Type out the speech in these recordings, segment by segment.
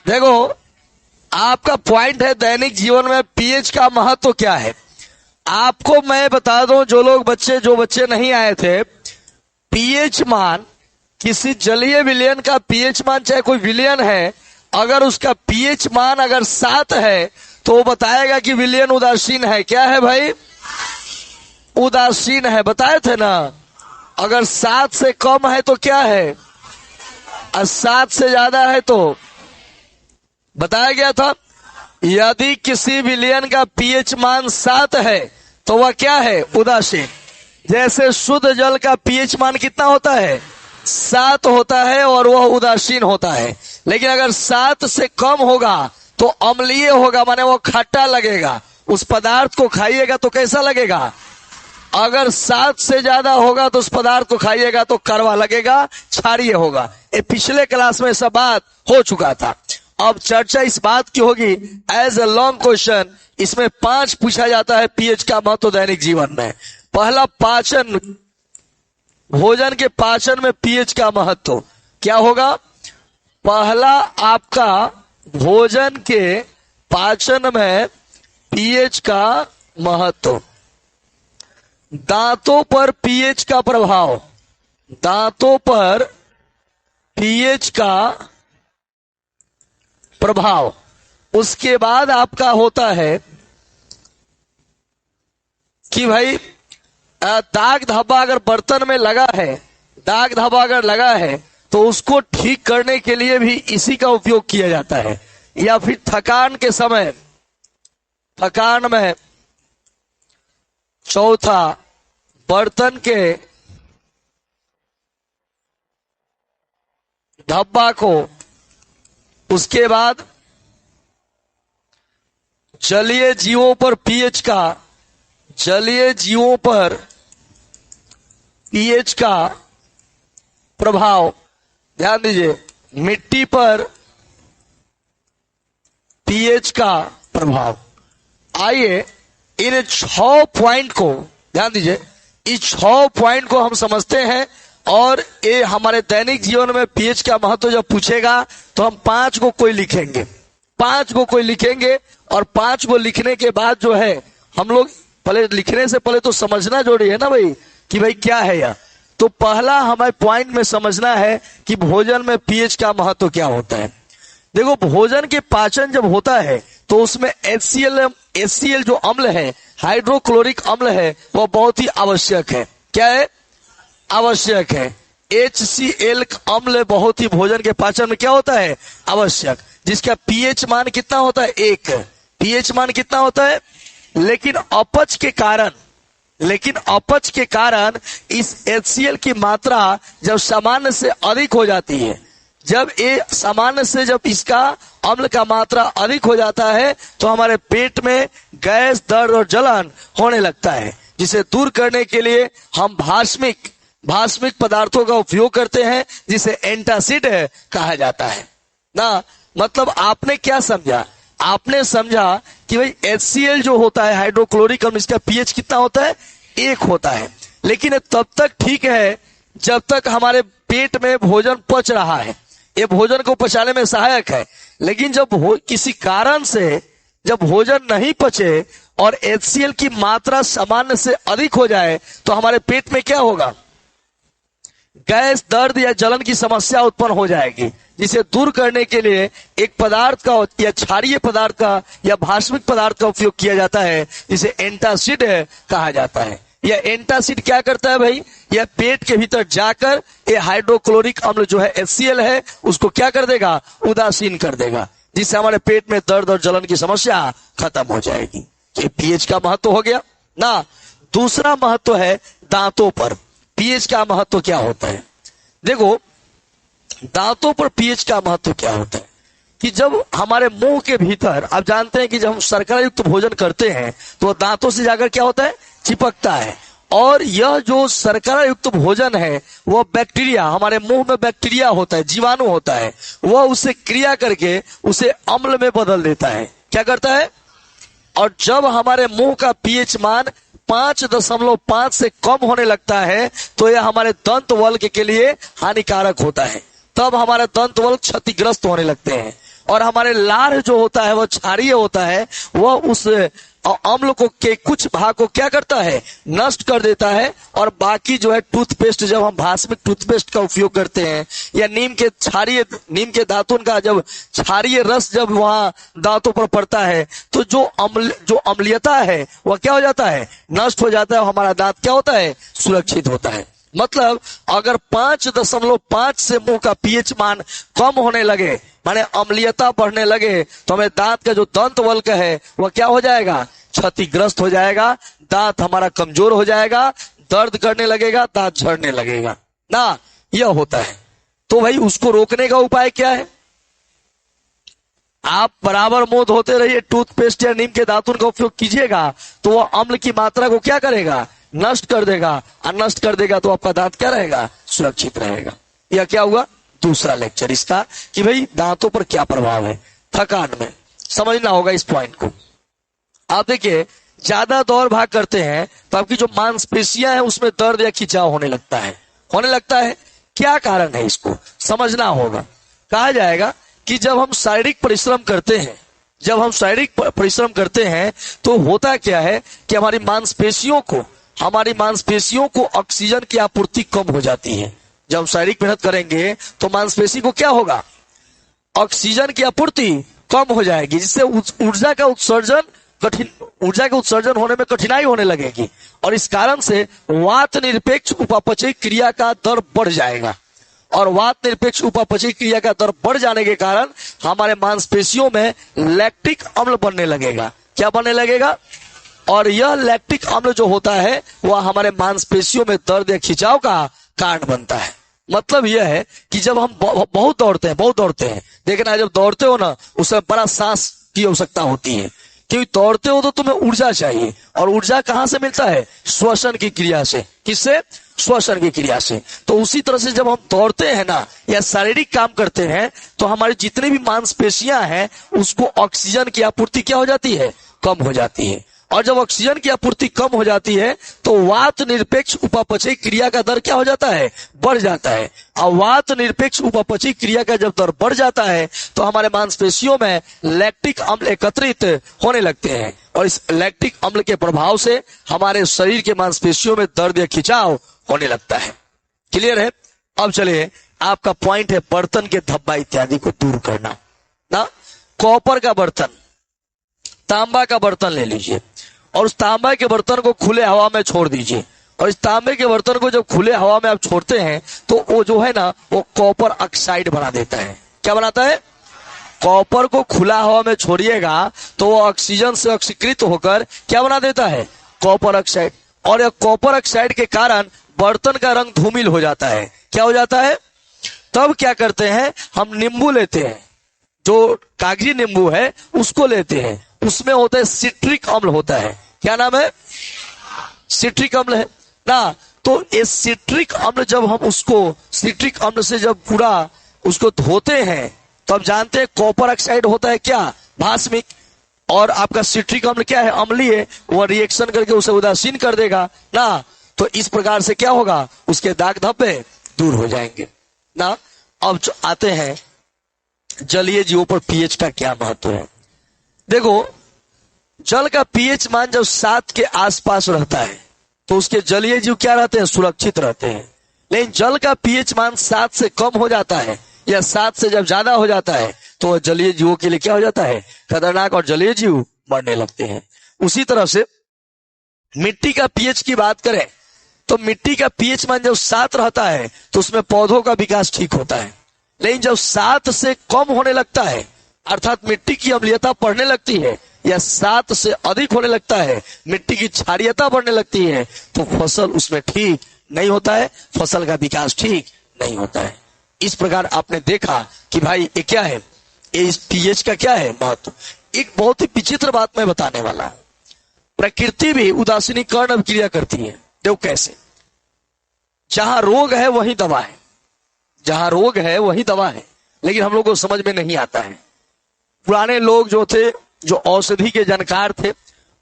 देखो, आपका पॉइंट है दैनिक जीवन में पीएच का महत्व क्या है। आपको मैं बता दूं, जो बच्चे नहीं आए थे, पीएच मान किसी जलीय विलयन का पीएच मान, चाहे कोई विलयन है, अगर उसका पीएच मान अगर 7 है तो वो बताएगा कि विलयन उदासीन है। क्या है भाई? उदासीन है। बताए थे ना। अगर 7 से कम है तो क्या है, और 7 से ज्यादा है तो बताया गया था। यदि किसी विलयन का पीएच मान 7 है तो वह क्या है? उदासीन। जैसे शुद्ध जल का पीएच मान कितना होता है? 7 होता है और वह उदासीन होता है। लेकिन अगर 7 से कम होगा तो अम्लीय होगा, माने वो खट्टा लगेगा। उस पदार्थ को खाइएगा तो कैसा लगेगा? अगर 7 से ज्यादा होगा तो उस पदार्थ को खाइएगा तो कड़वा लगेगा, क्षारीय होगा। ये पिछले क्लास में सब बात हो चुका था। अब चर्चा इस बात की होगी एज ए लॉन्ग क्वेश्चन। इसमें 5 पूछा जाता है पीएच का महत्व दैनिक जीवन में। पहला, पाचन, भोजन के पाचन में पीएच का महत्व क्या होगा? पहला आपका भोजन के पाचन में पीएच का महत्व। दांतों पर पीएच का प्रभाव, दांतों पर पीएच का प्रभाव। उसके बाद आपका होता है कि भाई दाग धब्बा अगर बर्तन में लगा है, दाग धब्बा अगर लगा है तो उसको ठीक करने के लिए भी इसी का उपयोग किया जाता है। या फिर थकान के समय, थकान में। चौथा, बर्तन के धब्बा को। उसके बाद जलीय जीवों पर पीएच का, जलीय जीवों पर पीएच का प्रभाव। ध्यान दीजिए, मिट्टी पर पीएच का प्रभाव। आइए इन 6 पॉइंट को ध्यान दीजिए, इस 6 पॉइंट को हम समझते हैं। और ये हमारे दैनिक जीवन में पीएच का महत्व जब पूछेगा तो हम 5 को कोई लिखेंगे, 5 को कोई लिखेंगे। और 5 को लिखने के बाद जो है, हम लोग पहले लिखने से पहले तो समझना जरूरी है ना भाई, कि भाई क्या है यह। तो पहला हमें पॉइंट में समझना है कि भोजन में पीएच का महत्व क्या होता है। देखो, भोजन के पाचन जब होता है तो उसमें HCl जो अम्ल है, हाइड्रोक्लोरिक अम्ल है, वह बहुत ही आवश्यक है। क्या है? आवश्यक है। HCl अम्ल बहुत ही भोजन के पाचन में क्या होता है? आवश्यक। जिसका पीएच मान कितना होता है? 1। पीएच मान कितना होता है? लेकिन अपच के कारण इस HCl की मात्रा जब सामान्य से अधिक हो जाती है, जब ये सामान्य से जब इसका अम्ल का मात्रा अधिक हो जाता है तो हमारे पेट में गैस, दर्द और जलन होने लगता है। जिसे दूर करने के लिए हम भास्मिक पदार्थों का उपयोग करते हैं, जिसे एंटासिड कहा जाता है ना। मतलब आपने क्या समझा? आपने समझा कि भाई HCl जो होता है, हाइड्रोक्लोरिक अम्ल, इसका पीएच कितना होता है? 1 होता है। लेकिन तब तक ठीक है जब तक हमारे पेट में भोजन पच रहा है, ये भोजन को पचाने में सहायक है। लेकिन जब किसी कारण से जब भोजन नहीं पचे और HCl की मात्रा सामान्य से अधिक हो जाए तो हमारे पेट में क्या होगा? गैस, दर्द या जलन की समस्या उत्पन्न हो जाएगी। जिसे दूर करने के लिए एक पदार्थ का या क्षारीय पदार्थ का या भास्मिक पदार्थ का उपयोग किया जाता है, जिसे एंटासिड कहा जाता है। यह एंटासिड क्या करता है भाई? यह पेट के भीतर जाकर ये हाइड्रोक्लोरिक अम्ल जो है HCl है, उसको क्या कर देगा? उदासीन कर देगा, जिससे हमारे पेट में दर्द और जलन की समस्या खत्म हो जाएगी। ये पीएच का महत्व हो गया ना। दूसरा महत्व है दांतों पर पीएच का महत्व क्या होता है। देखो, दांतों पर पीएच का महत्व क्या होता है कि जब हमारे मुंह के भीतर, आप जानते हैं कि जब हम शर्करा युक्त भोजन करते हैं तो दांतों से जाकर क्या होता है? चिपकता है। और यह जो शर्करा युक्त भोजन है वह बैक्टीरिया, हमारे मुंह में बैक्टीरिया होता है, जीवाणु होता है, वह उससे क्रिया करके उसे अम्ल में बदल देता है। क्या करता है? और जब हमारे मुंह का पीएच मान 5.5 से कम होने लगता है तो यह हमारे दंत वल्क के लिए हानिकारक होता है। तब हमारे दंत वल्क क्षतिग्रस्त होने लगते हैं। और हमारे लार जो होता है, वह क्षारीय होता है, वह उस अम्ल को के कुछ भाग को क्या करता है, नष्ट कर देता है। और बाकी जो है टूथपेस्ट, जब हम भास्मिक टूथपेस्ट का उपयोग करते हैं, या नीम के दांतों का जब क्षारीय रस जब वहां दांतों पर पड़ता है, तो जो अम्लीयता है वह क्या हो जाता है, नष्ट हो जाता है। हमारा दांत क्या होता है, सुरक्षित होता है। मतलब अगर 5.5 से मुंह का पीएच मान कम होने लगे, माने अम्लीयता बढ़ने लगे, तो हमें दांत का जो दंत वल्क है वह क्या हो जाएगा, क्षतिग्रस्त हो जाएगा, दांत हमारा कमजोर हो जाएगा, दर्द करने लगेगा, दांत झड़ने लगेगा ना, यह होता है। तो भाई उसको रोकने का उपाय क्या है, आप बराबर मुंह धोते रहिए, टूथपेस्ट या नीम के दातुन का उपयोग कीजिएगा, तो वह अम्ल की मात्रा को क्या करेगा, नष्ट कर देगा। और नष्ट कर देगा तो आपका दांत क्या रहेगा, सुरक्षित रहेगा। यह क्या हुआ, दूसरा लेक्चर इसका, कि भाई दांतों पर क्या प्रभाव है थकान में, समझना होगा इस पॉइंट को। आप देखिए, ज्यादा दौड़ भाग करते हैं तो आपकी जो मांसपेशियां हैं उसमें दर्द या खिंचाव होने लगता है। क्या कारण है, इसको समझना होगा। कहा जाएगा कि जब हम शारीरिक परिश्रम करते हैं तो होता क्या है कि हमारी मांसपेशियों को ऑक्सीजन की आपूर्ति कम हो जाती है। जब हम शारीरिक मेहनत करेंगे तो मांसपेशी को क्या होगा, ऑक्सीजन की आपूर्ति कम हो जाएगी, जिससे ऊर्जा का उत्सर्जन होने में कठिनाई होने लगेगी। और इस कारण से वात निरपेक्ष उपापचयी क्रिया का दर बढ़ जाएगा। और वात निरपेक्ष उपापचयी क्रिया का दर बढ़ जाने के कारण हमारे मांसपेशियों में लैक्टिक अम्ल बनने लगेगा। क्या बनने लगेगा, और यह लैक्टिक अम्ल जो होता है वह हमारे मांसपेशियों में दर्द या खिंचाव का कारण बनता है। मतलब यह है कि जब हम बहुत दौड़ते हैं, देखना जब दौड़ते हो ना, उसमें बड़ा सांस की आवश्यकता होती है, क्योंकि दौड़ते हो तो तुम्हें ऊर्जा चाहिए। और ऊर्जा कहां से मिलता है, श्वसन की क्रिया से। किससे, श्वसन की क्रिया से। तो उसी तरह से जब हम दौड़ते हैं ना, या शारीरिक काम करते हैं, तो हमारी जितनी भी मांसपेशियां हैं उसको ऑक्सीजन की आपूर्ति क्या हो जाती है, कम हो जाती है। और जब ऑक्सीजन की आपूर्ति कम हो जाती है तो वात निरपेक्ष उपापचयी क्रिया का दर क्या हो जाता है, बढ़ जाता है। और वात निरपेक्ष उपापचयी क्रिया का जब दर बढ़ जाता है तो हमारे मांसपेशियों में लैक्टिक अम्ल एकत्रित होने लगते हैं। और इस लैक्टिक अम्ल के प्रभाव से हमारे शरीर के मांसपेशियों में दर्द या खिंचाव होने लगता है। क्लियर है। अब चलिए, आपका पॉइंट है बर्तन के धब्बा इत्यादि को दूर करना ना। कॉपर का बर्तन, तांबा का बर्तन ले लीजिए और उस तांबा के बर्तन को खुले हवा में छोड़ दीजिए। और इस तांबे के बर्तन को जब खुले हवा में आप छोड़ते हैं तो वो जो है ना, वो कॉपर ऑक्साइड बना देता है। क्या बनाता है, कॉपर को खुला हवा में छोड़िएगा तो वो ऑक्सीजन से ऑक्सीकृत होकर क्या बना देता है, कॉपर ऑक्साइड। और यह कॉपर ऑक्साइड के कारण बर्तन का रंग धूमिल हो जाता है। क्या हो जाता है, तब क्या करते हैं, हम नींबू लेते हैं, जो कागजी नींबू है उसको लेते हैं, उसमें होता है सिट्रिक अम्ल होता है। क्या नाम है, सिट्रिक अम्ल है ना। तो ये सिट्रिक अम्ल जब हम उसको सिट्रिक अम्ल से जब पूरा उसको धोते हैं तो आप जानते हैं कॉपर ऑक्साइड होता है क्या, भास्मिक। और आपका सिट्रिक अम्ल क्या है, अम्लीय, वह रिएक्शन करके उसे उदासीन कर देगा ना। तो इस प्रकार से क्या होगा, उसके दाग धब्बे दूर हो जाएंगे ना। अब आते हैं जलीय जीवों पर पीएच का क्या महत्व है। देखो, जल का पीएच मान जब 7 के आसपास रहता है तो उसके जलीय जीव क्या रहते हैं, सुरक्षित रहते हैं। लेकिन जल का पीएच मान 7 से कम हो जाता है या 7 से जब ज्यादा हो जाता है तो वह जलीय जीवों के लिए क्या हो जाता है, खतरनाक, और जलीय जीव मरने लगते हैं। उसी तरह से मिट्टी का पीएच की बात करें तो मिट्टी का पीएच मान जब 7 रहता है तो उसमें पौधों का विकास ठीक होता है। लेकिन जब 7 से कम होने लगता है, अर्थात मिट्टी की अम्लीयता बढ़ने लगती है, या 7 से अधिक होने लगता है, मिट्टी की क्षारीयता बढ़ने लगती है, तो फसल उसमें ठीक नहीं होता है, फसल का विकास ठीक नहीं होता है। इस प्रकार आपने देखा कि भाई ये क्या है, इस पीएच का क्या है महत्व। एक बहुत ही विचित्र बात मैं बताने वाला हूं। प्रकृति भी उदासीनीकरण अभिक्रिया करती है। देखो कैसे, जहां रोग है वही दवा है, जहां रोग है वही दवा है, लेकिन हम लोग को समझ में नहीं आता है। पुराने लोग जो थे, जो औषधि के जानकार थे,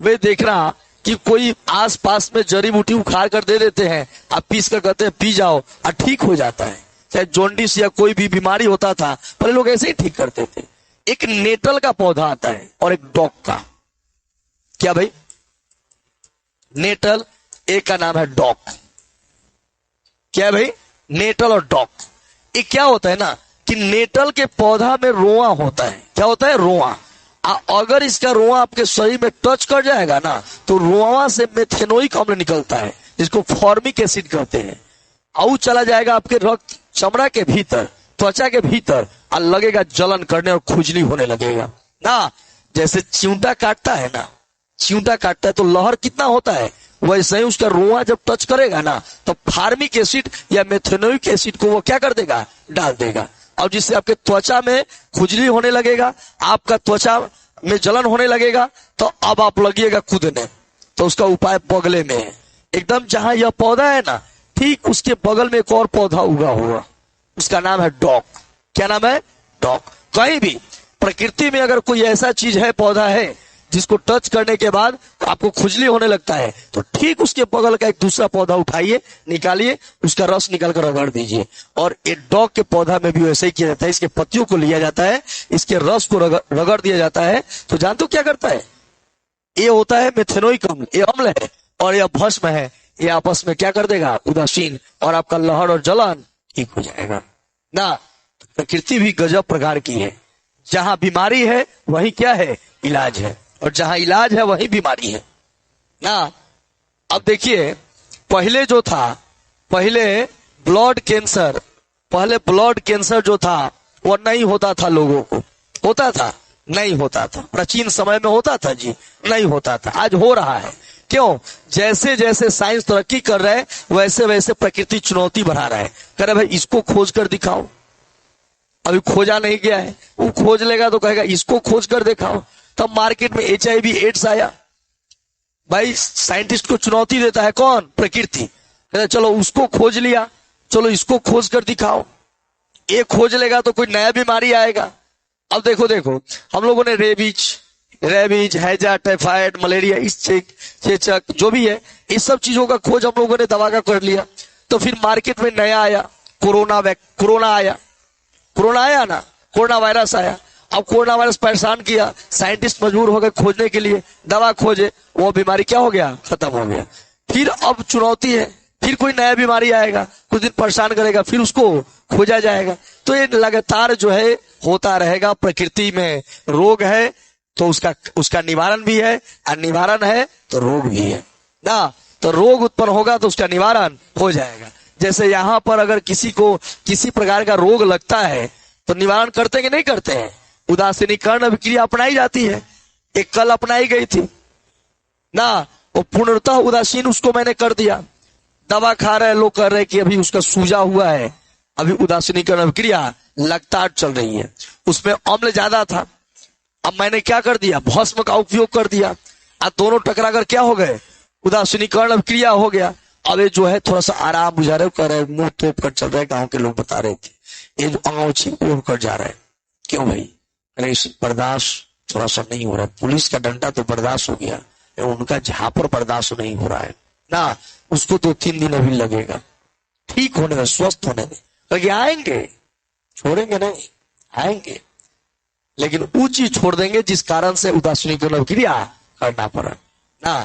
वे देखना कि कोई आस पास में जड़ी बूटी उखाड़ कर दे देते हैं, आप पीस कर कहते हैं पी जाओ और ठीक हो जाता है। चाहे जॉन्डिस या कोई भी बीमारी होता था, पहले लोग ऐसे ही ठीक करते थे। एक नेटल का पौधा आता है और एक डॉग का। क्या भाई? नेटल, एक का नाम है डॉग। क्या है भाई? नेटल और डॉग। ये क्या होता है ना कि नेटल के पौधा में रोआ होता है। क्या होता है? रोआ। अगर इसका रोआ आपके शरीर में टच कर जाएगा ना तो रोआ से मेथेनोइक अम्ल निकलता है, जिसको फॉर्मिक एसिड कहते हैं। और चला जाएगा आपके रक्त चमड़ा के भीतर, त्वचा के भीतर, और लगेगा जलन करने और खुजली होने लगेगा ना। जैसे चिंटा काटता है ना, चिंटा काटता है तो लहर कितना होता है, वैसे ही उसका रोआ जब टच करेगा ना तो फार्मिक एसिड या मेथेनोइक एसिड को वो क्या कर देगा? डाल देगा। और जिससे आपके त्वचा में खुजली होने लगेगा, आपका त्वचा में जलन होने लगेगा, तो अब आप लगिएगा कूदने। तो उसका उपाय बगले में है, एकदम जहां यह पौधा है ना, ठीक उसके बगल में एक और पौधा उगा हुआ, उसका नाम है डॉग। क्या नाम है? डॉग। कहीं भी प्रकृति में अगर कोई ऐसा चीज है, पौधा है, जिसको टच करने के बाद आपको खुजली होने लगता है, तो ठीक उसके बगल का एक दूसरा पौधा उठाइए, निकालिए, उसका रस निकाल कर रगड़ दीजिए। और ये डॉग के पौधा में भी वैसे ही किया जाता है। इसके पत्तियों को लिया जाता है, इसके रस को रगड़ दिया जाता है। तो जानते हो क्या करता है? ये होता है मेथेनोइक अम्ल, ये अम्ल है, और यह भस्म है। ये आपस में क्या कर देगा? उदासीन, और आपका लहर और जलन ठीक हो जाएगा ना। प्रकृति भी गजब प्रकार की है। जहां बीमारी है वही क्या है? इलाज है। और जहां इलाज है वही बीमारी है ना। अब देखिए, पहले जो था, पहले ब्लड कैंसर जो था वो नहीं होता था लोगों को। होता था? नहीं होता था। प्राचीन समय में होता था जी? नहीं होता था। आज हो रहा है। क्यों? जैसे जैसे साइंस तरक्की कर रहा है वैसे वैसे प्रकृति चुनौती बढ़ा रहा है। कह रहे भाई इसको खोज कर दिखाओ, अभी खोजा नहीं गया है। वो खोज लेगा तो कहेगा इसको खोज कर दिखाओ। तब मार्केट में HIV एड्स आया। भाई साइंटिस्ट को चुनौती देता है कौन? प्रकृति। कहता चलो उसको खोज लिया, चलो इसको खोज कर दिखाओ। ये खोज लेगा तो कोई नया बीमारी आएगा। अब देखो हम लोगों ने रेबीज, हैजा, टाइफाइड, मलेरिया, इस चेचक जो भी है, इस सब चीजों का खोज हम लोगों ने दवा का कर लिया। तो फिर मार्केट में नया आया, कोरोना आया ना, कोरोना वायरस आया। अब कोरोना वायरस परेशान किया, साइंटिस्ट मजबूर हो गए खोजने के लिए, दवा खोजे, वो बीमारी क्या हो गया? खत्म हो गया। फिर अब चुनौती है, फिर कोई नया बीमारी आएगा, कुछ दिन परेशान करेगा, फिर उसको खोजा जाएगा। तो ये लगातार जो है होता रहेगा। प्रकृति में रोग है तो उसका निवारण भी है, और निवारण है तो रोग भी है ना। तो रोग उत्पन्न होगा तो उसका निवारण हो जाएगा। जैसे यहाँ पर अगर किसी को किसी प्रकार का रोग लगता है तो निवारण करते हैं कि नहीं करते हैं? उदासीनीकरण अभिक्रिया अपनाई जाती है। एक कल अपनाई गई थी ना, वो पूर्णतः उदासीन उसको मैंने कर दिया। दवा खा रहे लोग, कर रहे कि अभी उसका सूजा हुआ है, अभी उदासीनीकरण अभिक्रिया लगातार चल रही है। उसमें अम्ल ज्यादा था, अब मैंने क्या कर दिया? भस्म का उपयोग कर दिया। अब दोनों टकरा कर क्या हो गए? उदासीनीकरण अभिक्रिया हो गया। अब ये जो है थोड़ा सा आराम बुझा रहे, कर रहे, मुंह तोप कर चल रहे। गांव के लोग बता रहे थे ये जो अंगौछी ओढ़ कर जा रहा है। क्यों भाई? अरे बर्दाश्त थोड़ा सा नहीं हो रहा है। पुलिस का डंडा तो बर्दाश्त हो गया, उनका झापर बर्दाश्त नहीं हो रहा है ना। उसको 2-3 दिन अभी लगेगा ठीक होने में, स्वस्थ होने में। लगे आएंगे, छोड़ेंगे नहीं, आएंगे, लेकिन वो चीज छोड़ देंगे जिस कारण से उदासीनीकरण अभिक्रिया करना पड़ा ना।